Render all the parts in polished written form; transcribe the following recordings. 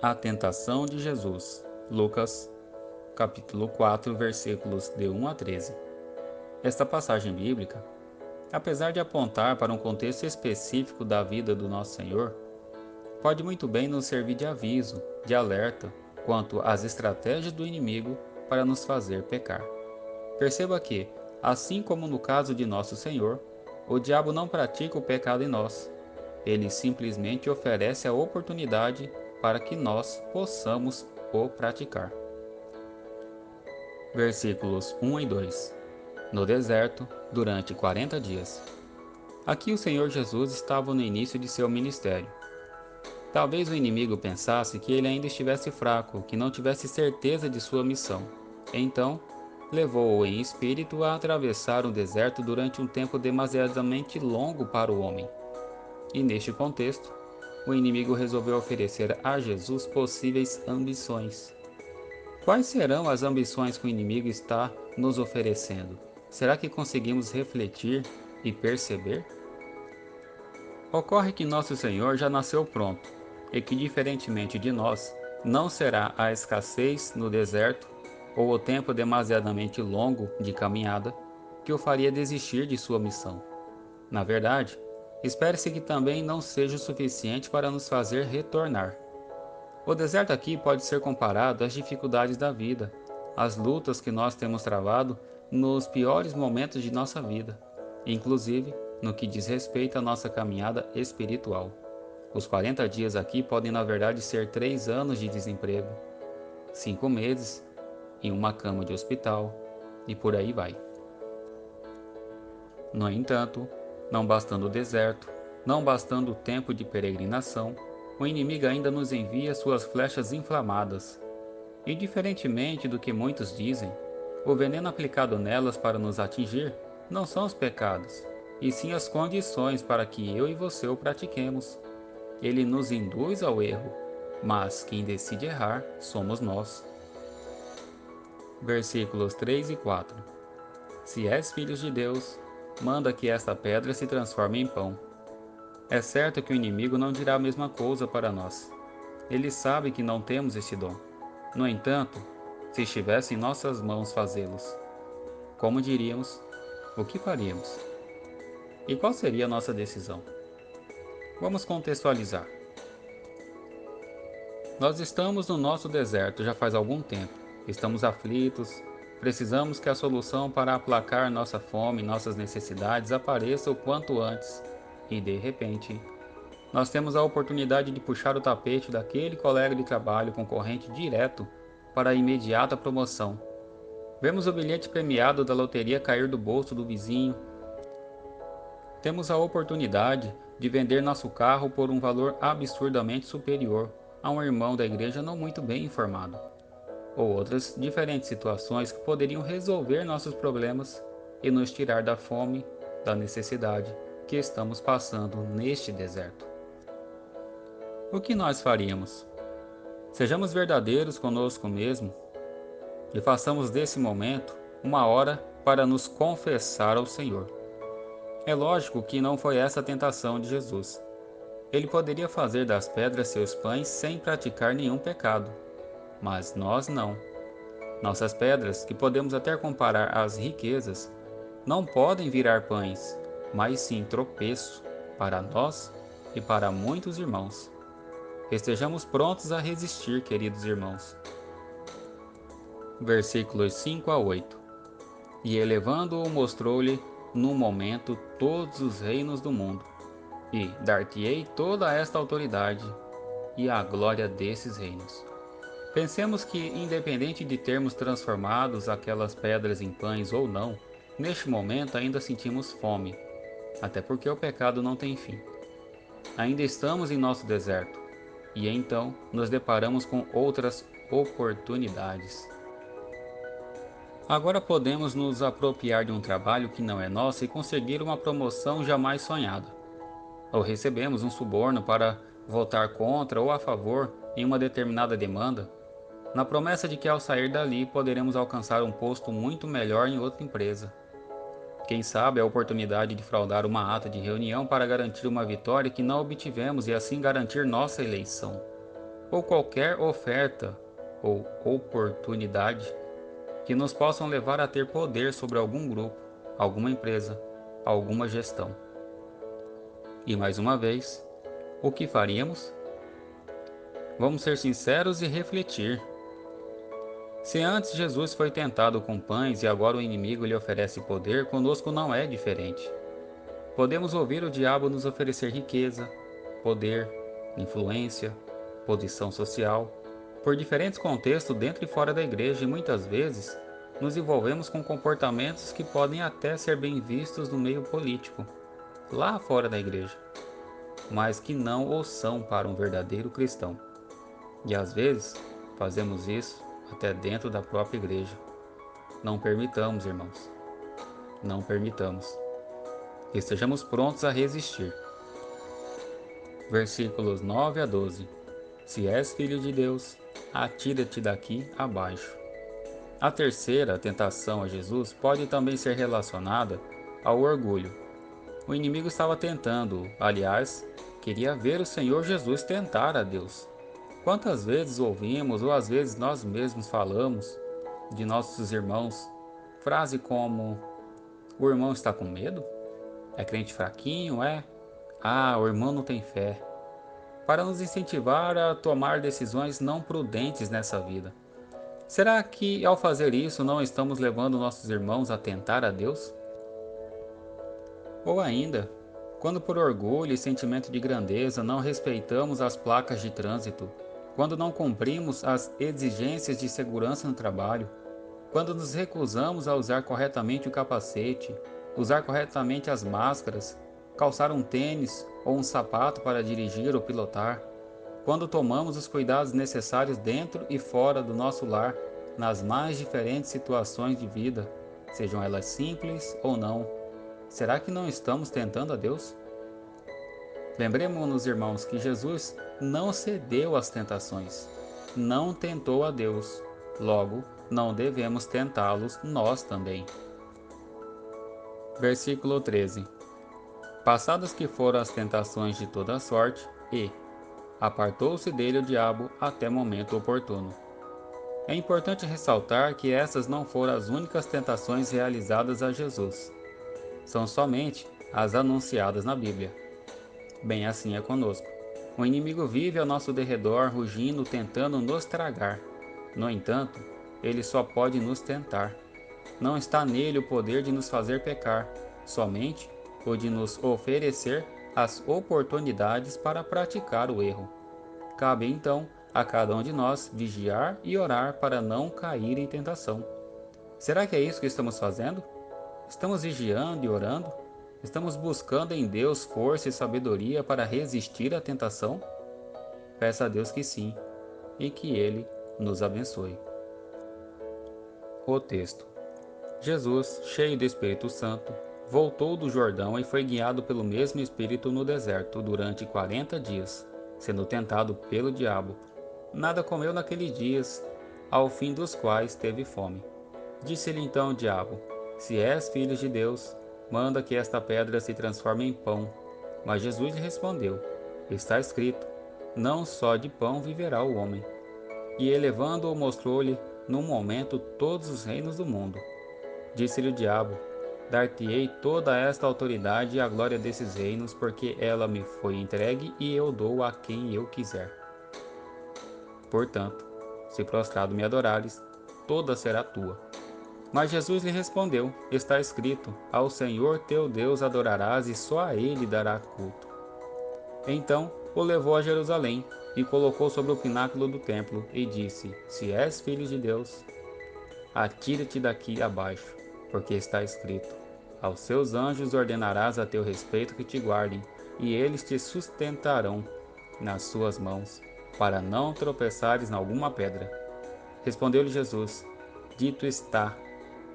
A tentação de Jesus. Lucas, capítulo 4, versículos de 1 a 13. Esta passagem bíblica, apesar de apontar para um contexto específico da vida do nosso Senhor, pode muito bem nos servir de aviso, de alerta, quanto às estratégias do inimigo para nos fazer pecar. Perceba que, assim como no caso de nosso Senhor, o diabo não pratica o pecado em nós. Ele simplesmente oferece a oportunidade para que nós possamos o praticar. Versículos 1 e 2. No deserto, durante 40 dias. Aqui o Senhor Jesus estava no início de seu ministério. Talvez o inimigo pensasse que ele ainda estivesse fraco, que não tivesse certeza de sua missão. Então, levou-o em espírito a atravessar o deserto durante um tempo demasiadamente longo para o homem. E neste contexto, o inimigo resolveu oferecer a Jesus possíveis ambições. Quais serão as ambições que o inimigo está nos oferecendo? Será que conseguimos refletir e perceber? Ocorre que nosso Senhor já nasceu pronto, e que, diferentemente de nós, não será a escassez no deserto ou o tempo demasiadamente longo de caminhada que o faria desistir de sua missão. Na verdade, espere-se que também não seja o suficiente para nos fazer retornar. O deserto aqui pode ser comparado às dificuldades da vida, às lutas que nós temos travado nos piores momentos de nossa vida, inclusive no que diz respeito à nossa caminhada espiritual. Os 40 dias aqui podem na verdade ser 3 anos de desemprego, 5 meses em uma cama de hospital e por aí vai. No entanto, não bastando o deserto, não bastando o tempo de peregrinação, o inimigo ainda nos envia suas flechas inflamadas. E diferentemente do que muitos dizem, o veneno aplicado nelas para nos atingir não são os pecados, e sim as condições para que eu e você o pratiquemos. Ele nos induz ao erro, mas quem decide errar somos nós. Versículos 3 e 4. Se és filhos de Deus, manda que esta pedra se transforme em pão. É certo que o inimigo não dirá a mesma coisa para nós. Ele sabe que não temos esse dom. No entanto, se estivesse em nossas mãos fazê-los, como diríamos, o que faríamos? E qual seria a nossa decisão? Vamos contextualizar. Nós estamos no nosso deserto já faz algum tempo. Estamos aflitos, precisamos que a solução para aplacar nossa fome e nossas necessidades apareça o quanto antes. E de repente, nós temos a oportunidade de puxar o tapete daquele colega de trabalho concorrente direto para a imediata promoção. Vemos o bilhete premiado da loteria cair do bolso do vizinho. Temos a oportunidade de vender nosso carro por um valor absurdamente superior a um irmão da igreja não muito bem informado. Ou outras diferentes situações que poderiam resolver nossos problemas e nos tirar da fome, da necessidade que estamos passando neste deserto. O que nós faríamos? Sejamos verdadeiros conosco mesmo e façamos desse momento uma hora para nos confessar ao Senhor. É lógico que não foi essa a tentação de Jesus. Ele poderia fazer das pedras seus pães sem praticar nenhum pecado, mas nós não. Nossas pedras, que podemos até comparar às riquezas, não podem virar pães, mas sim tropeço para nós e para muitos irmãos. Estejamos prontos a resistir, queridos irmãos. Versículos 5 a 8. E elevando-o mostrou-lhe num momento todos os reinos do mundo, e dar-te-ei toda esta autoridade e a glória desses reinos. Pensemos que, independente de termos transformados aquelas pedras em pães ou não, neste momento ainda sentimos fome, até porque o pecado não tem fim. Ainda estamos em nosso deserto, e então nos deparamos com outras oportunidades. Agora podemos nos apropriar de um trabalho que não é nosso e conseguir uma promoção jamais sonhada. Ou recebemos um suborno para votar contra ou a favor em uma determinada demanda, na promessa de que ao sair dali poderemos alcançar um posto muito melhor em outra empresa. Quem sabe a oportunidade de fraudar uma ata de reunião para garantir uma vitória que não obtivemos e assim garantir nossa eleição. ou qualquer oferta ou oportunidade que nos possam levar a ter poder sobre algum grupo, alguma empresa, alguma gestão. E mais uma vez, o que faríamos? Vamos ser sinceros e refletir. Se antes Jesus foi tentado com pães e agora o inimigo lhe oferece poder, conosco não é diferente. Podemos ouvir o diabo nos oferecer riqueza, poder, influência, posição social, por diferentes contextos dentro e fora da igreja, e muitas vezes nos envolvemos com comportamentos que podem até ser bem vistos no meio político, lá fora da igreja, mas que não o são para um verdadeiro cristão. E às vezes fazemos isso até dentro da própria igreja. Não permitamos, irmãos, não permitamos. Estejamos prontos a resistir. Versículos 9 a 12. Se és filho de Deus, atira-te daqui abaixo. A terceira tentação a Jesus pode também ser relacionada ao orgulho. O inimigo estava tentando, aliás, queria ver o Senhor Jesus tentar a Deus. Quantas vezes ouvimos, ou às vezes nós mesmos falamos de nossos irmãos, frase como: o irmão está com medo? É crente fraquinho, é? Ah, o irmão não tem fé. Para nos incentivar a tomar decisões não prudentes nessa vida. Será que ao fazer isso não estamos levando nossos irmãos a tentar a Deus? Ou ainda, quando por orgulho e sentimento de grandeza não respeitamos as placas de trânsito, quando não cumprimos as exigências de segurança no trabalho, quando nos recusamos a usar corretamente o capacete, usar corretamente as máscaras, calçar um tênis ou um sapato para dirigir ou pilotar, quando tomamos os cuidados necessários dentro e fora do nosso lar, nas mais diferentes situações de vida, sejam elas simples ou não, será que não estamos tentando a Deus? Lembremos-nos, irmãos, que Jesus não cedeu às tentações, não tentou a Deus, logo, não devemos tentá-los nós também. Versículo 13. Passadas que foram as tentações de toda sorte, e apartou-se dele o diabo até momento oportuno. É importante ressaltar que essas não foram as únicas tentações realizadas a Jesus. São somente as anunciadas na Bíblia. Bem assim é conosco. O inimigo vive ao nosso derredor, rugindo, tentando nos tragar. No entanto, ele só pode nos tentar. Não está nele o poder de nos fazer pecar, somente o de nos oferecer as oportunidades para praticar o erro. Cabe então a cada um de nós vigiar e orar para não cair em tentação. Será que é isso que estamos fazendo? Estamos vigiando e orando? Estamos buscando em Deus força e sabedoria para resistir à tentação? Peça a Deus que sim, e que Ele nos abençoe. O texto. Jesus, cheio do Espírito Santo, voltou do Jordão e foi guiado pelo mesmo Espírito no deserto durante 40 dias, sendo tentado pelo diabo. Nada comeu naqueles dias, ao fim dos quais teve fome. Disse-lhe então o diabo: Se és filho de Deus, manda que esta pedra se transforme em pão. Mas Jesus lhe respondeu: Está escrito: Não só de pão viverá o homem. E elevando-o, mostrou-lhe num momento todos os reinos do mundo. Disse-lhe o diabo: Dar-te-ei toda esta autoridade e a glória desses reinos, porque ela me foi entregue e eu dou a quem eu quiser. Portanto, se prostrado me adorares, toda será tua. Mas Jesus lhe respondeu: Está escrito: Ao Senhor teu Deus adorarás e só a ele dará culto. Então o levou a Jerusalém e colocou sobre o pináculo do templo e disse: Se és filho de Deus, atira-te daqui abaixo, porque está escrito: Aos seus anjos ordenarás a teu respeito que te guardem, e eles te sustentarão nas suas mãos, para não tropeçares em alguma pedra. Respondeu-lhe Jesus: Dito está: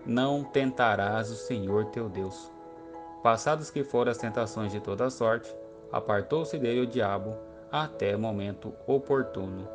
Não tentarás o Senhor teu Deus. Passadas que foram as tentações de toda sorte, apartou-se dele o diabo até momento oportuno.